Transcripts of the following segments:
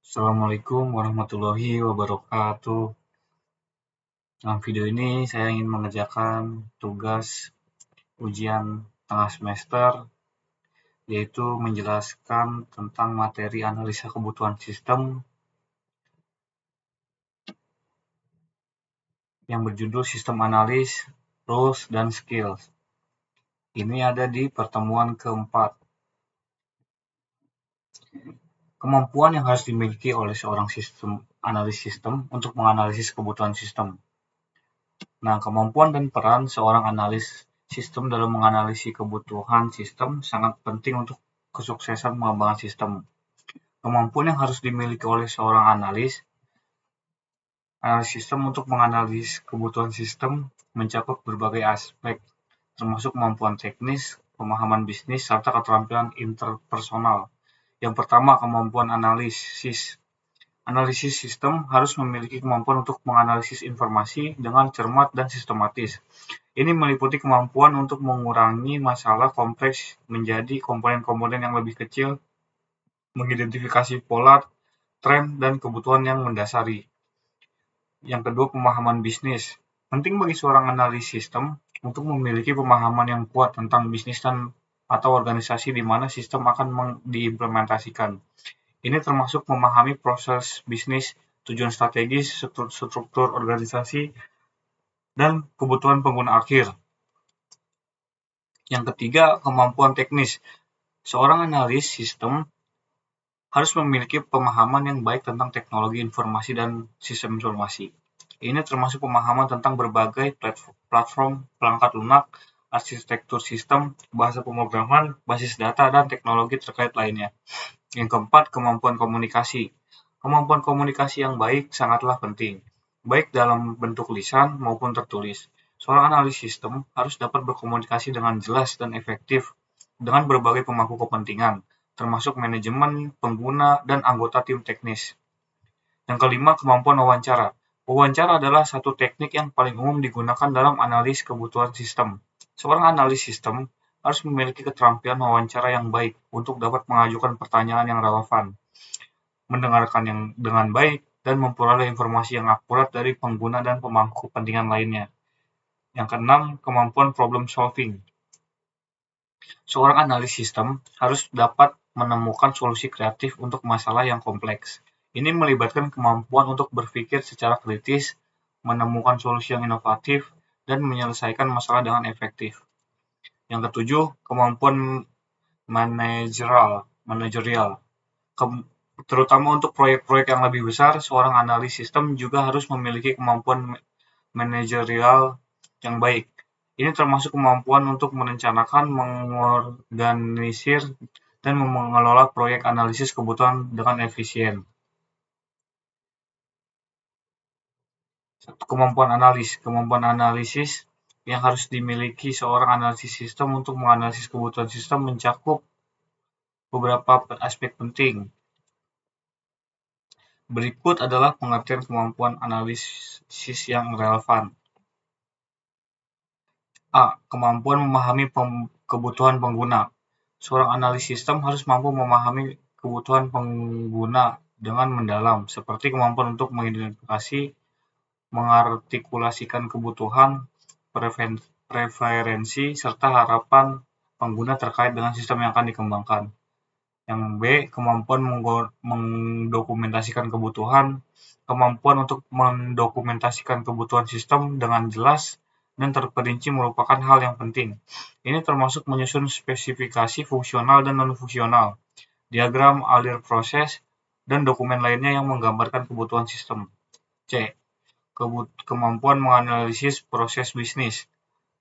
Assalamualaikum warahmatullahi wabarakatuh. Dalam video ini saya ingin mengerjakan tugas ujian tengah semester, yaitu menjelaskan tentang materi analisa kebutuhan sistem yang berjudul Sistem Analis, Rules, dan Skills. Ini ada di pertemuan keempat. Kemampuan yang harus dimiliki oleh seorang analis sistem untuk menganalisis kebutuhan sistem. Nah, kemampuan dan peran seorang analis sistem dalam menganalisis kebutuhan sistem sangat penting untuk kesuksesan mengembangkan sistem. Kemampuan yang harus dimiliki oleh seorang analis sistem untuk menganalisis kebutuhan sistem mencakup berbagai aspek, termasuk kemampuan teknis, pemahaman bisnis, serta keterampilan interpersonal. Yang pertama, kemampuan analisis. Analisis sistem harus memiliki kemampuan untuk menganalisis informasi dengan cermat dan sistematis. Ini meliputi kemampuan untuk mengurangi masalah kompleks menjadi komponen-komponen yang lebih kecil, mengidentifikasi pola, tren, dan kebutuhan yang mendasari. Yang kedua, pemahaman bisnis. Penting bagi seorang analis sistem untuk memiliki pemahaman yang kuat tentang bisnis atau organisasi di mana sistem akan diimplementasikan. Ini termasuk memahami proses bisnis, tujuan strategis, struktur organisasi, dan kebutuhan pengguna akhir. Yang ketiga, kemampuan teknis. Seorang analis sistem harus memiliki pemahaman yang baik tentang teknologi informasi dan sistem informasi. Ini termasuk pemahaman tentang berbagai platform perangkat lunak, arsitektur sistem, bahasa pemrograman, basis data, dan teknologi terkait lainnya. Yang keempat, kemampuan komunikasi. Kemampuan komunikasi yang baik sangatlah penting, baik dalam bentuk lisan maupun tertulis. Seorang analis sistem harus dapat berkomunikasi dengan jelas dan efektif dengan berbagai pemangku kepentingan, termasuk manajemen, pengguna, dan anggota tim teknis. Yang kelima, kemampuan wawancara. Wawancara adalah satu teknik yang paling umum digunakan dalam analis kebutuhan sistem. Seorang analis sistem harus memiliki keterampilan wawancara yang baik untuk dapat mengajukan pertanyaan yang relevan, mendengarkan yang dengan baik, dan memperoleh informasi yang akurat dari pengguna dan pemangku kepentingan lainnya. Yang keenam, kemampuan problem solving. Seorang analis sistem harus dapat menemukan solusi kreatif untuk masalah yang kompleks. Ini melibatkan kemampuan untuk berpikir secara kritis, menemukan solusi yang inovatif, dan menyelesaikan masalah dengan efektif. Yang ketujuh, kemampuan manajerial. Terutama untuk proyek-proyek yang lebih besar, seorang analis sistem juga harus memiliki kemampuan manajerial yang baik. Ini termasuk kemampuan untuk merencanakan, mengorganisir, dan mengelola proyek analisis kebutuhan dengan efisien. Kemampuan analisis yang harus dimiliki seorang analisis sistem untuk menganalisis kebutuhan sistem mencakup beberapa aspek penting. Berikut adalah pengertian kemampuan analisis yang relevan. A. Kemampuan memahami kebutuhan pengguna. Seorang analis sistem harus mampu memahami kebutuhan pengguna dengan mendalam, seperti kemampuan untuk mengidentifikasi, mengartikulasikan kebutuhan, preferensi, serta harapan pengguna terkait dengan sistem yang akan dikembangkan. Yang B. Kemampuan mendokumentasikan kebutuhan. Kemampuan untuk mendokumentasikan kebutuhan sistem dengan jelas dan terperinci merupakan hal yang penting. Ini termasuk menyusun spesifikasi fungsional dan non-fungsional, diagram alir proses, dan dokumen lainnya yang menggambarkan kebutuhan sistem. C. Kemampuan menganalisis proses bisnis.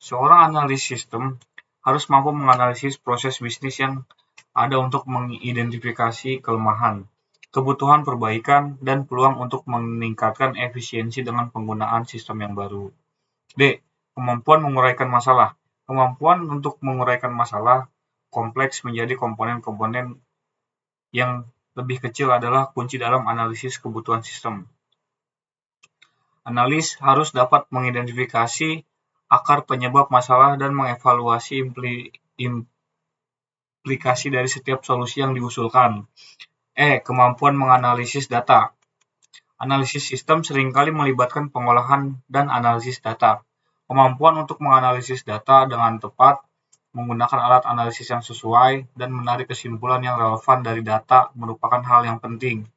Seorang analis sistem harus mampu menganalisis proses bisnis yang ada untuk mengidentifikasi kelemahan, kebutuhan perbaikan, dan peluang untuk meningkatkan efisiensi dengan penggunaan sistem yang baru. D. Kemampuan menguraikan masalah. Kemampuan untuk menguraikan masalah kompleks menjadi komponen-komponen yang lebih kecil adalah kunci dalam analisis kebutuhan sistem. Analis harus dapat mengidentifikasi akar penyebab masalah dan mengevaluasi implikasi dari setiap solusi yang diusulkan. Kemampuan menganalisis data. Analisis sistem seringkali melibatkan pengolahan dan analisis data. Kemampuan untuk menganalisis data dengan tepat, menggunakan alat analisis yang sesuai, dan menarik kesimpulan yang relevan dari data merupakan hal yang penting.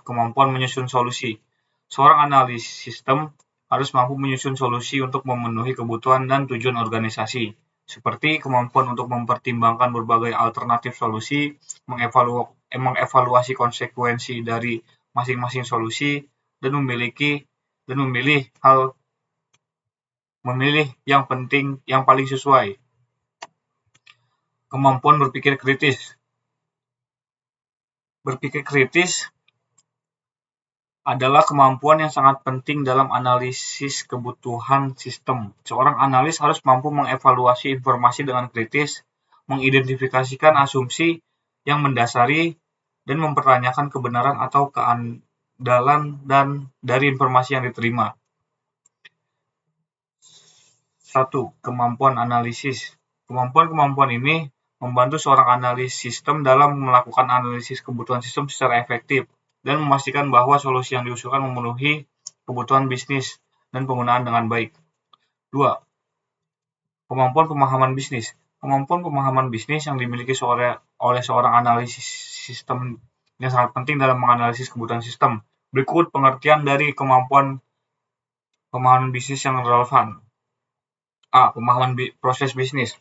Kemampuan menyusun solusi. Seorang analis sistem harus mampu menyusun solusi untuk memenuhi kebutuhan dan tujuan organisasi, seperti kemampuan untuk mempertimbangkan berbagai alternatif solusi, mengevaluasi konsekuensi dari masing-masing solusi, dan memilih yang paling sesuai. Kemampuan berpikir kritis. Berpikir kritis adalah kemampuan yang sangat penting dalam analisis kebutuhan sistem. Seorang analis harus mampu mengevaluasi informasi dengan kritis, mengidentifikasikan asumsi yang mendasari, dan mempertanyakan kebenaran atau keandalan dari informasi yang diterima. 1. Kemampuan analisis. Kemampuan ini membantu seorang analis sistem dalam melakukan analisis kebutuhan sistem secara efektif dan memastikan bahwa solusi yang diusulkan memenuhi kebutuhan bisnis dan penggunaan dengan baik. 2. Kemampuan pemahaman bisnis. Kemampuan pemahaman bisnis yang dimiliki oleh seorang analis sistem yang sangat penting dalam menganalisis kebutuhan sistem. Berikut pengertian dari kemampuan pemahaman bisnis yang relevan. Pemahaman proses bisnis.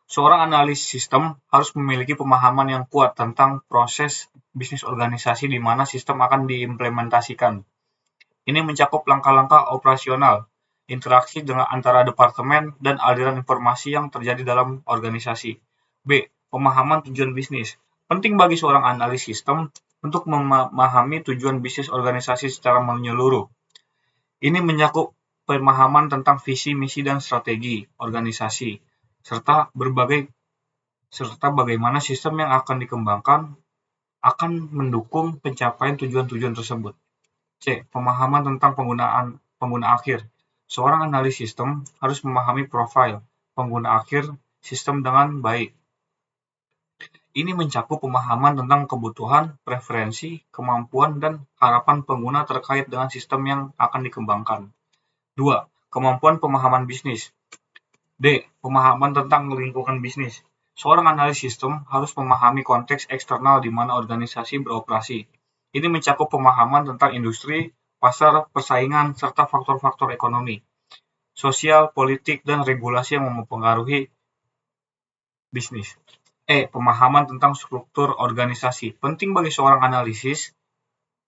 Seorang analis sistem harus memiliki pemahaman yang kuat tentang proses bisnis organisasi di mana sistem akan diimplementasikan. Ini mencakup langkah-langkah operasional, interaksi antara departemen, dan aliran informasi yang terjadi dalam organisasi. Pemahaman tujuan bisnis. Penting bagi seorang analis sistem untuk memahami tujuan bisnis organisasi secara menyeluruh. Ini mencakup pemahaman tentang visi, misi, dan strategi organisasi, serta bagaimana sistem yang akan dikembangkan akan mendukung pencapaian tujuan-tujuan tersebut. Pemahaman tentang pengguna akhir. Seorang analis sistem harus memahami profil pengguna akhir sistem dengan baik. Ini mencakup pemahaman tentang kebutuhan, preferensi, kemampuan, dan harapan pengguna terkait dengan sistem yang akan dikembangkan. 2. Kemampuan pemahaman bisnis. Pemahaman tentang lingkungan bisnis. Seorang analis sistem harus memahami konteks eksternal di mana organisasi beroperasi. Ini mencakup pemahaman tentang industri, pasar, persaingan, serta faktor-faktor ekonomi, sosial, politik, dan regulasi yang mempengaruhi bisnis. Pemahaman tentang struktur organisasi. Penting bagi seorang analisis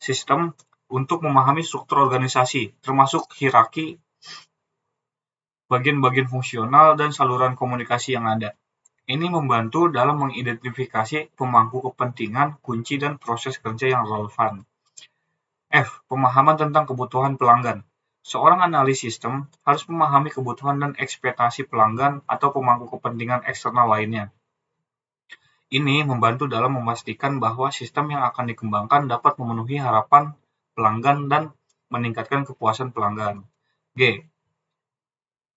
sistem untuk memahami struktur organisasi, termasuk hierarki, bagian-bagian fungsional, dan saluran komunikasi yang ada. Ini membantu dalam mengidentifikasi pemangku kepentingan, kunci, dan proses kerja yang relevan. Pemahaman tentang kebutuhan pelanggan. Seorang analis sistem harus memahami kebutuhan dan ekspektasi pelanggan atau pemangku kepentingan eksternal lainnya. Ini membantu dalam memastikan bahwa sistem yang akan dikembangkan dapat memenuhi harapan pelanggan dan meningkatkan kepuasan pelanggan.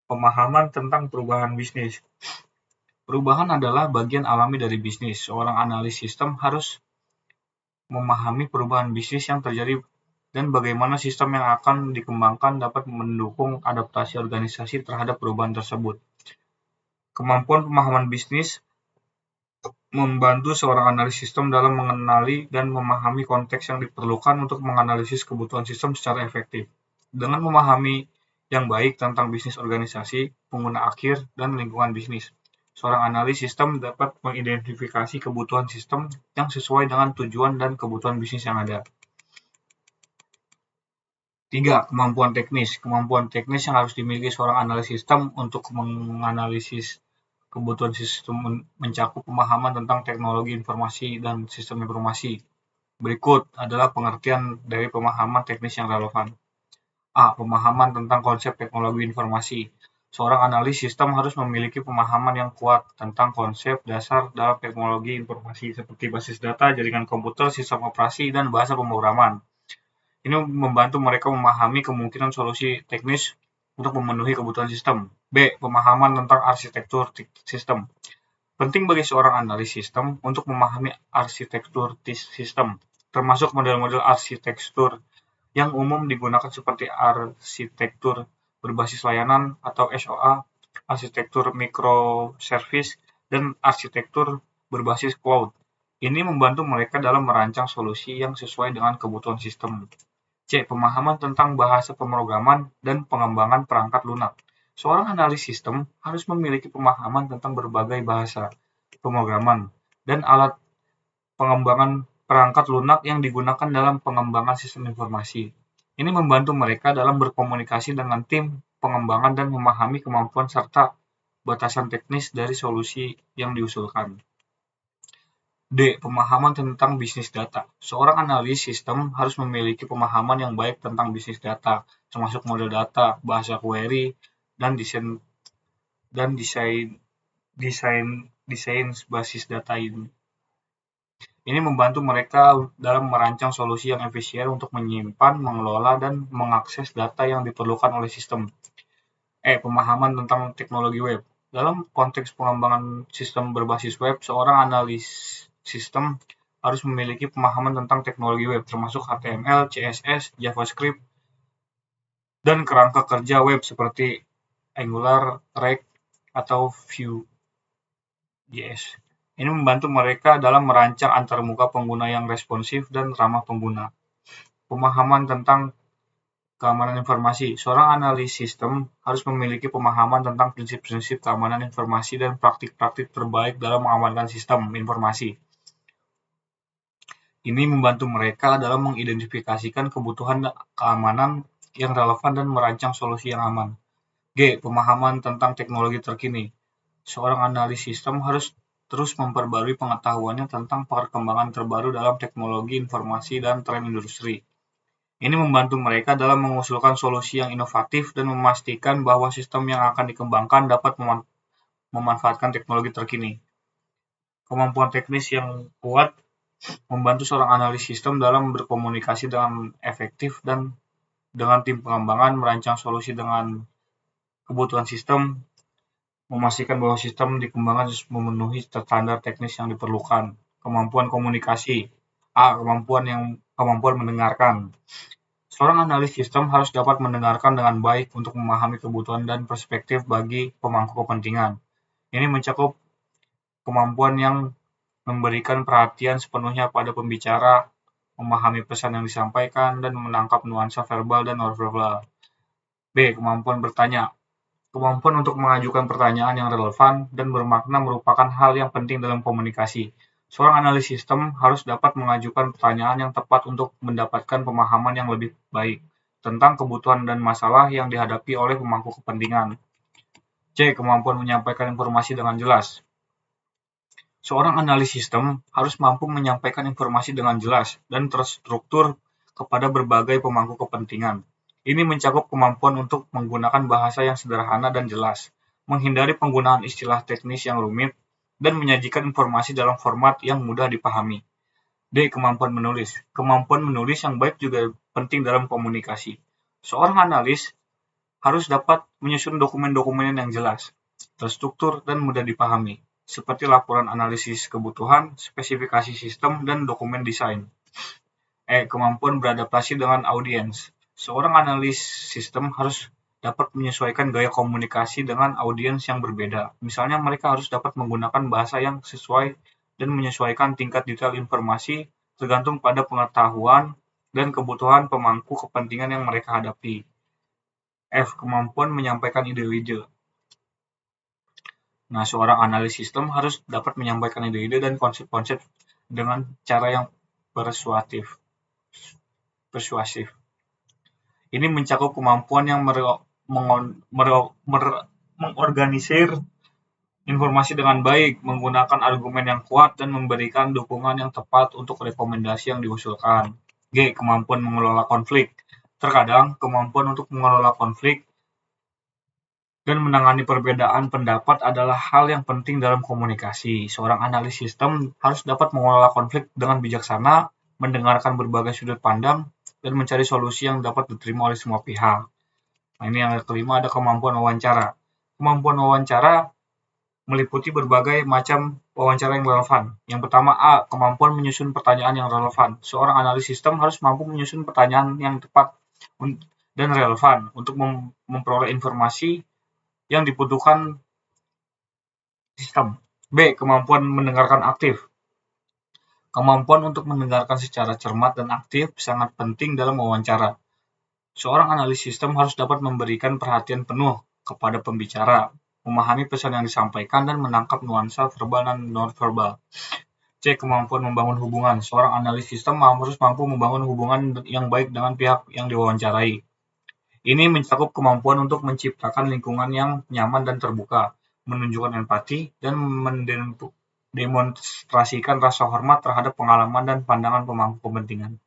Pemahaman tentang perubahan bisnis. Perubahan adalah bagian alami dari bisnis. Seorang analis sistem harus memahami perubahan bisnis yang terjadi dan bagaimana sistem yang akan dikembangkan dapat mendukung adaptasi organisasi terhadap perubahan tersebut. Kemampuan pemahaman bisnis membantu seorang analis sistem dalam mengenali dan memahami konteks yang diperlukan untuk menganalisis kebutuhan sistem secara efektif. Dengan memahami yang baik tentang bisnis organisasi, pengguna akhir, dan lingkungan bisnis, seorang analis sistem dapat mengidentifikasi kebutuhan sistem yang sesuai dengan tujuan dan kebutuhan bisnis yang ada. 3. Kemampuan teknis. Kemampuan teknis yang harus dimiliki seorang analis sistem untuk menganalisis kebutuhan sistem mencakup pemahaman tentang teknologi informasi dan sistem informasi. Berikut adalah pengertian dari pemahaman teknis yang relevan. Pemahaman tentang konsep teknologi informasi. Seorang analis sistem harus memiliki pemahaman yang kuat tentang konsep dasar dalam teknologi informasi seperti basis data, jaringan komputer, sistem operasi, dan bahasa pemrograman. Ini membantu mereka memahami kemungkinan solusi teknis untuk memenuhi kebutuhan sistem. Pemahaman tentang arsitektur sistem. Penting bagi seorang analis sistem untuk memahami arsitektur sistem, termasuk model-model arsitektur yang umum digunakan seperti arsitektur berbasis layanan atau SOA, arsitektur microservice, dan arsitektur berbasis cloud. Ini membantu mereka dalam merancang solusi yang sesuai dengan kebutuhan sistem. C. Pemahaman tentang bahasa pemrograman dan pengembangan perangkat lunak. Seorang analis sistem harus memiliki pemahaman tentang berbagai bahasa pemrograman dan alat pengembangan perangkat lunak yang digunakan dalam pengembangan sistem informasi. Ini membantu mereka dalam berkomunikasi dengan tim pengembangan dan memahami kemampuan serta batasan teknis dari solusi yang diusulkan. D. Pemahaman tentang bisnis data. Seorang analis sistem harus memiliki pemahaman yang baik tentang bisnis data, termasuk model data, bahasa query, dan desain basis data ini. Ini membantu mereka dalam merancang solusi yang efisien untuk menyimpan, mengelola, dan mengakses data yang diperlukan oleh sistem. Pemahaman tentang teknologi web. Dalam konteks pengembangan sistem berbasis web, seorang analis sistem harus memiliki pemahaman tentang teknologi web, termasuk HTML, CSS, JavaScript, dan kerangka kerja web seperti Angular, React, atau Vue.js. Ini membantu mereka dalam merancang antarmuka pengguna yang responsif dan ramah pengguna. Pemahaman tentang keamanan informasi. Seorang analis sistem harus memiliki pemahaman tentang prinsip-prinsip keamanan informasi dan praktik-praktik terbaik dalam mengamankan sistem informasi. Ini membantu mereka dalam mengidentifikasikan kebutuhan keamanan yang relevan dan merancang solusi yang aman. G. Pemahaman tentang teknologi terkini. Seorang analis sistem harus terus memperbarui pengetahuannya tentang perkembangan terbaru dalam teknologi informasi dan tren industri. Ini membantu mereka dalam mengusulkan solusi yang inovatif dan memastikan bahwa sistem yang akan dikembangkan dapat memanfaatkan teknologi terkini. Kemampuan teknis yang kuat membantu seorang analis sistem dalam berkomunikasi dengan efektif dan dengan tim pengembangan, merancang solusi dengan kebutuhan sistem, memastikan bahwa sistem dikembangkan memenuhi standar teknis yang diperlukan. Kemampuan komunikasi. Kemampuan mendengarkan. Seorang analis sistem harus dapat mendengarkan dengan baik untuk memahami kebutuhan dan perspektif bagi pemangku kepentingan. Ini mencakup kemampuan yang memberikan perhatian sepenuhnya pada pembicara, memahami pesan yang disampaikan, dan menangkap nuansa verbal dan non-verbal. B. Kemampuan bertanya. Kemampuan untuk mengajukan pertanyaan yang relevan dan bermakna merupakan hal yang penting dalam komunikasi. Seorang analis sistem harus dapat mengajukan pertanyaan yang tepat untuk mendapatkan pemahaman yang lebih baik tentang kebutuhan dan masalah yang dihadapi oleh pemangku kepentingan. C. Kemampuan menyampaikan informasi dengan jelas. Seorang analis sistem harus mampu menyampaikan informasi dengan jelas dan terstruktur kepada berbagai pemangku kepentingan. Ini mencakup kemampuan untuk menggunakan bahasa yang sederhana dan jelas, menghindari penggunaan istilah teknis yang rumit, dan menyajikan informasi dalam format yang mudah dipahami. D. Kemampuan menulis. Kemampuan menulis yang baik juga penting dalam komunikasi. Seorang analis harus dapat menyusun dokumen-dokumen yang jelas, terstruktur, dan mudah dipahami, seperti laporan analisis kebutuhan, spesifikasi sistem, dan dokumen desain. Kemampuan beradaptasi dengan audiens. Seorang analis sistem harus dapat menyesuaikan gaya komunikasi dengan audiens yang berbeda. Misalnya, mereka harus dapat menggunakan bahasa yang sesuai dan menyesuaikan tingkat detail informasi tergantung pada pengetahuan dan kebutuhan pemangku kepentingan yang mereka hadapi. F. Kemampuan menyampaikan ide-ide. Nah, seorang analis sistem harus dapat menyampaikan ide-ide dan konsep-konsep dengan cara yang persuasif. Ini mencakup kemampuan yang mengorganisir informasi dengan baik, menggunakan argumen yang kuat, dan memberikan dukungan yang tepat untuk rekomendasi yang diusulkan. G. Kemampuan mengelola konflik. Terkadang, kemampuan untuk mengelola konflik dan menangani perbedaan pendapat adalah hal yang penting dalam komunikasi. Seorang analis sistem harus dapat mengelola konflik dengan bijaksana, mendengarkan berbagai sudut pandang, dan mencari solusi yang dapat diterima oleh semua pihak. Nah, ini yang kelima ada kemampuan wawancara. Kemampuan wawancara meliputi berbagai macam wawancara yang relevan. Yang pertama A. Kemampuan menyusun pertanyaan yang relevan. Seorang analis sistem harus mampu menyusun pertanyaan yang tepat dan relevan untuk memperoleh informasi yang dibutuhkan sistem. B. Kemampuan mendengarkan aktif. Kemampuan untuk mendengarkan secara cermat dan aktif sangat penting dalam wawancara. Seorang analis sistem harus dapat memberikan perhatian penuh kepada pembicara, memahami pesan yang disampaikan, dan menangkap nuansa verbal dan non-verbal. C. Kemampuan membangun hubungan. Seorang analis sistem harus mampu membangun hubungan yang baik dengan pihak yang diwawancarai. Ini mencakup kemampuan untuk menciptakan lingkungan yang nyaman dan terbuka, menunjukkan empati, dan mendemonstrasikan rasa hormat terhadap pengalaman dan pandangan pemangku kepentingan.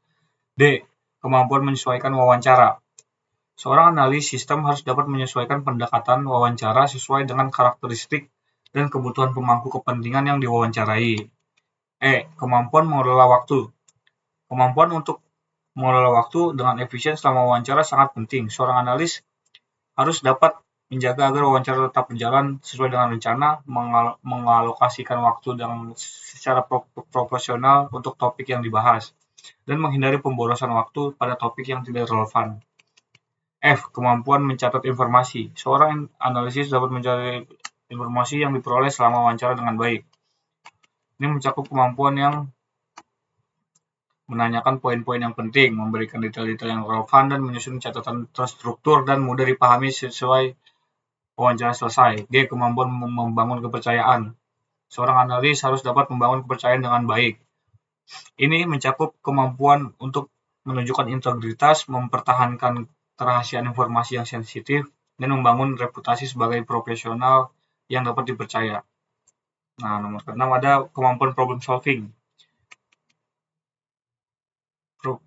D. Kemampuan menyesuaikan wawancara. Seorang analis sistem harus dapat menyesuaikan pendekatan wawancara sesuai dengan karakteristik dan kebutuhan pemangku kepentingan yang diwawancarai. E. Kemampuan mengelola waktu. Kemampuan untuk mengelola waktu dengan efisien selama wawancara sangat penting. Seorang analis harus dapat menjaga agar wawancara tetap berjalan sesuai dengan rencana, mengalokasikan waktu dengan secara proporsional untuk topik yang dibahas, dan menghindari pemborosan waktu pada topik yang tidak relevan. F. Kemampuan mencatat informasi. Seorang analisis dapat mencatat informasi yang diperoleh selama wawancara dengan baik. Ini mencakup kemampuan yang menanyakan poin-poin yang penting, memberikan detail-detail yang relevan, dan menyusun catatan terstruktur dan mudah dipahami sesuai wawancara selesai. G. Kemampuan membangun kepercayaan. Seorang analis harus dapat membangun kepercayaan dengan baik. Ini mencakup kemampuan untuk menunjukkan integritas, mempertahankan kerahasiaan informasi yang sensitif, dan membangun reputasi sebagai profesional yang dapat dipercaya. Nah, nomor ke-6 ada kemampuan problem solving.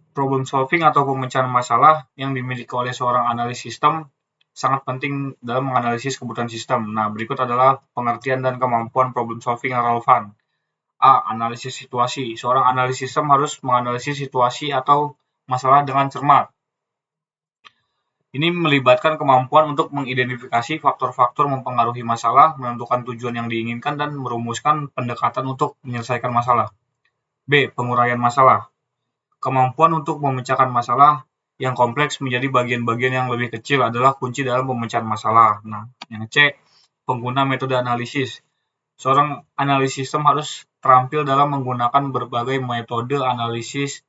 Problem solving atau pemecahan masalah yang dimiliki oleh seorang analis sistem sangat penting dalam menganalisis kebutuhan sistem. Nah, berikut adalah pengertian dan kemampuan problem solving yang relevan. A. Analisis situasi. Seorang analis sistem harus menganalisis situasi atau masalah dengan cermat. Ini melibatkan kemampuan untuk mengidentifikasi faktor-faktor mempengaruhi masalah, menentukan tujuan yang diinginkan, dan merumuskan pendekatan untuk menyelesaikan masalah. B. Penguraian masalah. Kemampuan untuk memecahkan masalah yang kompleks menjadi bagian-bagian yang lebih kecil adalah kunci dalam pemecahan masalah. Nah, yang C. Pengguna metode analisis. Seorang analis sistem harus terampil dalam menggunakan berbagai metode analisis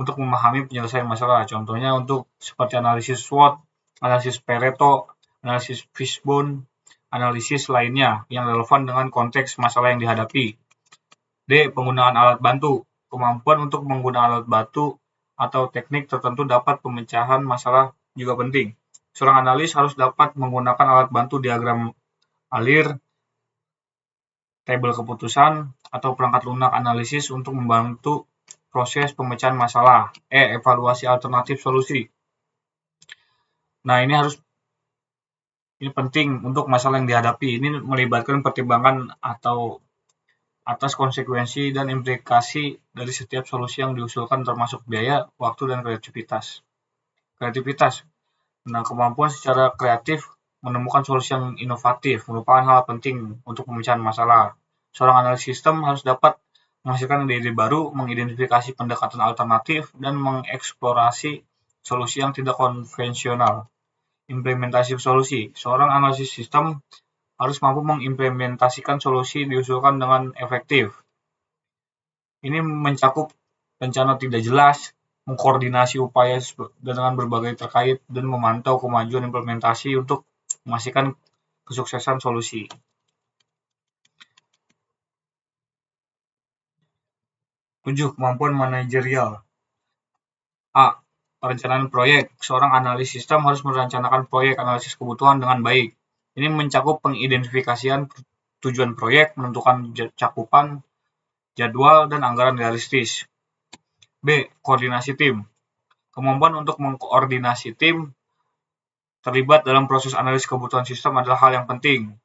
untuk memahami penyelesaian masalah. Contohnya untuk seperti analisis SWOT, analisis Pareto, analisis Fishbone, analisis lainnya yang relevan dengan konteks masalah yang dihadapi. D. Penggunaan alat bantu. Kemampuan untuk menggunakan alat bantu atau teknik tertentu dapat pemecahan masalah juga penting. Seorang analis harus dapat menggunakan alat bantu diagram alir, tabel keputusan, atau perangkat lunak analisis untuk membantu proses pemecahan masalah. E. Evaluasi alternatif solusi. Nah, ini penting untuk masalah yang dihadapi. Ini melibatkan pertimbangan atau atas konsekuensi dan implikasi dari setiap solusi yang diusulkan termasuk biaya, waktu, dan kreativitas. Nah, kemampuan secara kreatif menemukan solusi yang inovatif merupakan hal penting untuk pemecahan masalah. Seorang analis sistem harus dapat menghasilkan ide-ide baru, mengidentifikasi pendekatan alternatif, dan mengeksplorasi solusi yang tidak konvensional. Implementasi solusi. Seorang analisis sistem harus mampu mengimplementasikan solusi diusulkan dengan efektif. Ini mencakup rencana tidak jelas, mengkoordinasi upaya dengan berbagai terkait, dan memantau kemajuan implementasi untuk memastikan kesuksesan solusi. 7. Kemampuan manajerial. A. Perencanaan proyek. Seorang analis sistem harus merencanakan proyek analisis kebutuhan dengan baik. Ini mencakup pengidentifikasian tujuan proyek, menentukan cakupan, jadwal, dan anggaran realistis. B. Koordinasi tim. Kemampuan untuk mengkoordinasi tim terlibat dalam proses analisis kebutuhan sistem adalah hal yang penting.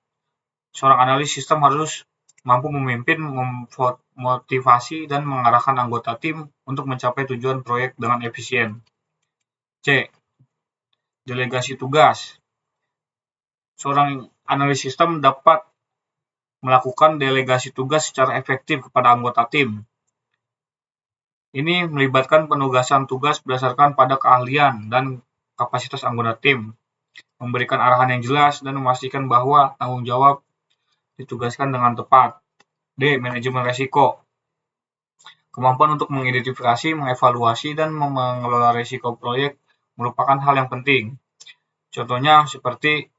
Seorang analis sistem harus mampu memimpin, memotivasi, dan mengarahkan anggota tim untuk mencapai tujuan proyek dengan efisien. C. Delegasi tugas. Seorang analis sistem dapat melakukan delegasi tugas secara efektif kepada anggota tim. Ini melibatkan penugasan tugas berdasarkan pada keahlian dan kapasitas anggota tim, memberikan arahan yang jelas dan memastikan bahwa tanggung jawab ditugaskan dengan tepat. D. Manajemen resiko. Kemampuan untuk mengidentifikasi, mengevaluasi, dan mengelola risiko proyek merupakan hal yang penting. Contohnya seperti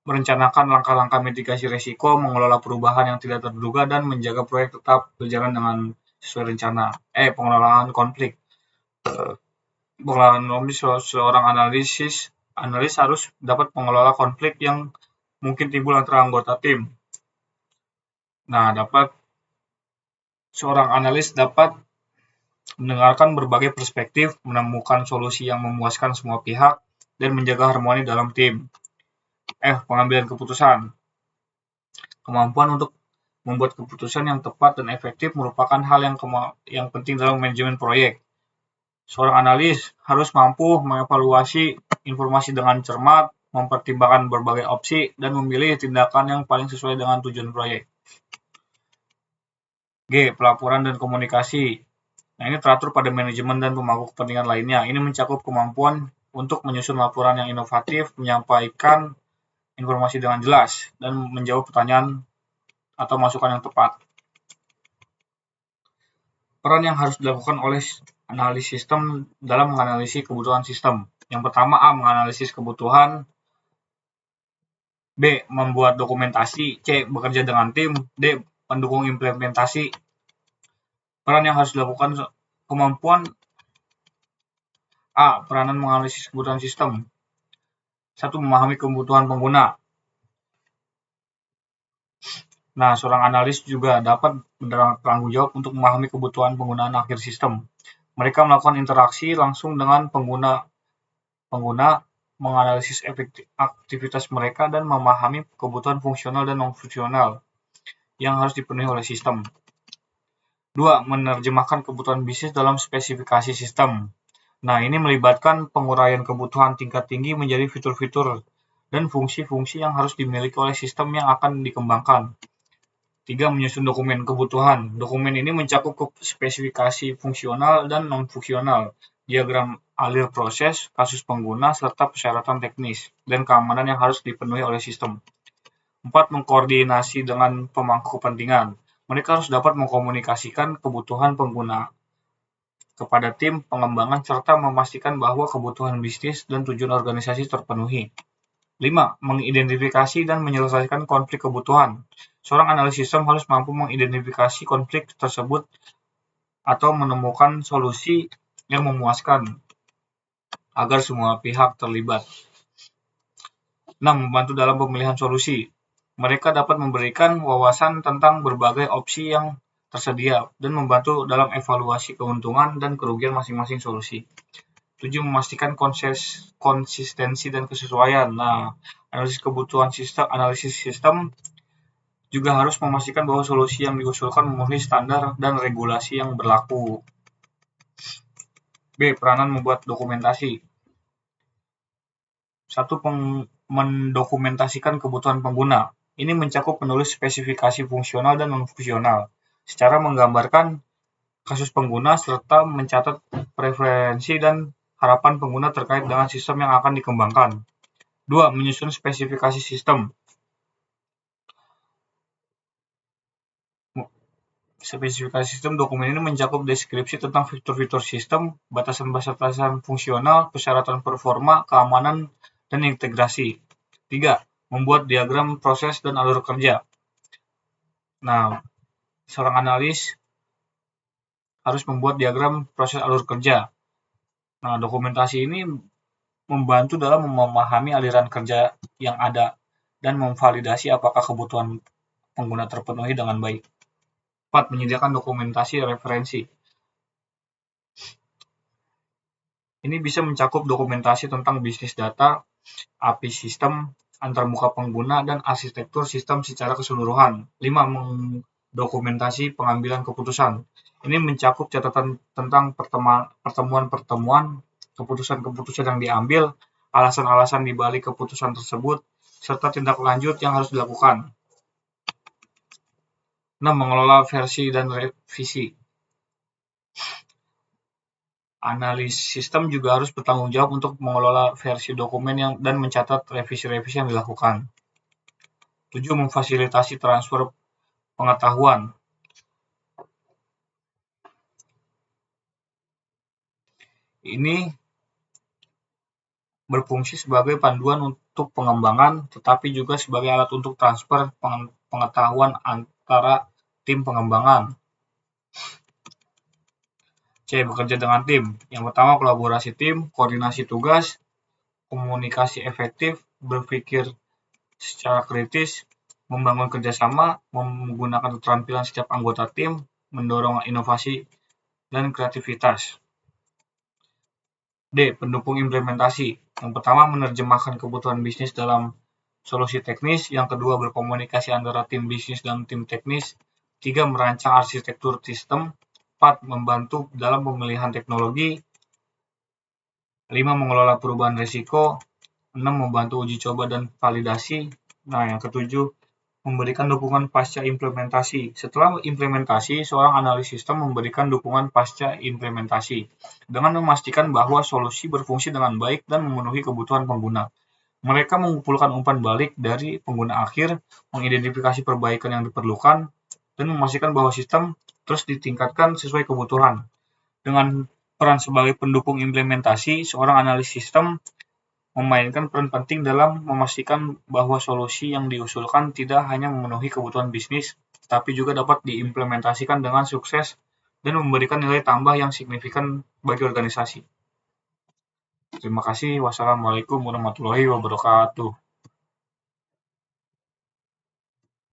merencanakan langkah-langkah mitigasi risiko, mengelola perubahan yang tidak terduga, dan menjaga proyek tetap berjalan dengan sesuai rencana. Pengelolaan konflik. Pengelolaan konflik, seorang analis harus dapat mengelola konflik yang mungkin timbul antara anggota tim. Nah, seorang analis dapat mendengarkan berbagai perspektif, menemukan solusi yang memuaskan semua pihak, dan menjaga harmoni dalam tim. Pengambilan keputusan. Kemampuan untuk membuat keputusan yang tepat dan efektif merupakan hal yang penting dalam manajemen proyek. Seorang analis harus mampu mengevaluasi informasi dengan cermat, mempertimbangkan berbagai opsi, dan memilih tindakan yang paling sesuai dengan tujuan proyek. G. Pelaporan dan komunikasi. Nah, ini teratur pada manajemen dan pemangku kepentingan lainnya. Ini mencakup kemampuan untuk menyusun laporan yang inovatif, menyampaikan informasi dengan jelas, dan menjawab pertanyaan atau masukan yang tepat. Peran yang harus dilakukan oleh analis sistem dalam menganalisis kebutuhan sistem. Yang pertama, A. Menganalisis kebutuhan. B. Membuat dokumentasi. C. Bekerja dengan tim. D. Mendukung implementasi. Peran yang harus dilakukan kemampuan A. Peranan menganalisis kebutuhan sistem. 1. Memahami kebutuhan pengguna. Nah, seorang analis juga dapat bertanggung jawab untuk memahami kebutuhan penggunaan akhir sistem. Mereka melakukan interaksi langsung dengan pengguna, menganalisis aktivitas mereka, dan memahami kebutuhan fungsional dan non-fungsional yang harus dipenuhi oleh sistem. 2. Menerjemahkan kebutuhan bisnis dalam spesifikasi sistem. Nah, ini melibatkan penguraian kebutuhan tingkat tinggi menjadi fitur-fitur dan fungsi-fungsi yang harus dimiliki oleh sistem yang akan dikembangkan. 3. Menyusun dokumen kebutuhan. Dokumen ini mencakup spesifikasi fungsional dan non-fungsional, diagram alir proses, kasus pengguna, serta persyaratan teknis dan keamanan yang harus dipenuhi oleh sistem. 4. Mengkoordinasi dengan pemangku kepentingan. Mereka harus dapat mengkomunikasikan kebutuhan pengguna kepada tim pengembangan serta memastikan bahwa kebutuhan bisnis dan tujuan organisasi terpenuhi. 5. Mengidentifikasi dan menyelesaikan konflik kebutuhan. Seorang analis sistem harus mampu mengidentifikasi konflik tersebut atau menemukan solusi yang memuaskan agar semua pihak terlibat. 6. Membantu dalam pemilihan solusi. Mereka dapat memberikan wawasan tentang berbagai opsi yang tersedia dan membantu dalam evaluasi keuntungan dan kerugian masing-masing solusi. 7. Memastikan konsistensi dan kesesuaian. Nah, analisis sistem juga harus memastikan bahwa solusi yang diusulkan memenuhi standar dan regulasi yang berlaku. B. Peranan membuat dokumentasi. 1. Mendokumentasikan kebutuhan pengguna. Ini mencakup menulis spesifikasi fungsional dan non-fungsional, secara menggambarkan kasus pengguna serta mencatat preferensi dan harapan pengguna terkait dengan sistem yang akan dikembangkan. 2. Menyusun spesifikasi sistem. Spesifikasi sistem dokumen ini mencakup deskripsi tentang fitur-fitur sistem, batasan-batasan fungsional, persyaratan performa, keamanan, dan integrasi. 3. Membuat diagram proses dan alur kerja. Nah, seorang analis harus membuat diagram proses alur kerja. Nah, dokumentasi ini membantu dalam memahami aliran kerja yang ada dan memvalidasi apakah kebutuhan pengguna terpenuhi dengan baik. 4. Menyediakan dokumentasi referensi. Ini bisa mencakup dokumentasi tentang bisnis data, API sistem, antarmuka pengguna, dan arsitektur sistem secara keseluruhan. 5. Mendokumentasi pengambilan keputusan. Ini mencakup catatan tentang pertemuan-pertemuan, keputusan-keputusan yang diambil, alasan-alasan di balik keputusan tersebut, serta tindak lanjut yang harus dilakukan. 6. Mengelola versi dan revisi. Analis sistem juga harus bertanggung jawab untuk mengelola versi dokumen dan mencatat revisi-revisi yang dilakukan. 7. Memfasilitasi transfer pengetahuan. Ini berfungsi sebagai panduan untuk pengembangan, tetapi juga sebagai alat untuk transfer pengetahuan antara tim pengembangan. C. Bekerja dengan tim. Yang pertama, kolaborasi tim, koordinasi tugas, komunikasi efektif, berpikir secara kritis, membangun kerjasama, menggunakan keterampilan setiap anggota tim, mendorong inovasi dan kreativitas. D. Pendukung implementasi. Yang pertama, menerjemahkan kebutuhan bisnis dalam solusi teknis. Yang kedua, berkomunikasi antara tim bisnis dan tim teknis. 3. Merancang arsitektur sistem. 4. Membantu dalam pemilihan teknologi. 5. Mengelola perubahan risiko. 6. Membantu uji coba dan validasi. Nah, yang ketujuh, memberikan dukungan pasca implementasi. Setelah implementasi, seorang analis sistem memberikan dukungan pasca implementasi dengan memastikan bahwa solusi berfungsi dengan baik dan memenuhi kebutuhan pengguna. Mereka mengumpulkan umpan balik dari pengguna akhir, mengidentifikasi perbaikan yang diperlukan, dan memastikan bahwa sistem terus ditingkatkan sesuai kebutuhan. Dengan peran sebagai pendukung implementasi, seorang analis sistem memainkan peran penting dalam memastikan bahwa solusi yang diusulkan tidak hanya memenuhi kebutuhan bisnis, tapi juga dapat diimplementasikan dengan sukses dan memberikan nilai tambah yang signifikan bagi organisasi. Terima kasih. Wassalamualaikum warahmatullahi wabarakatuh.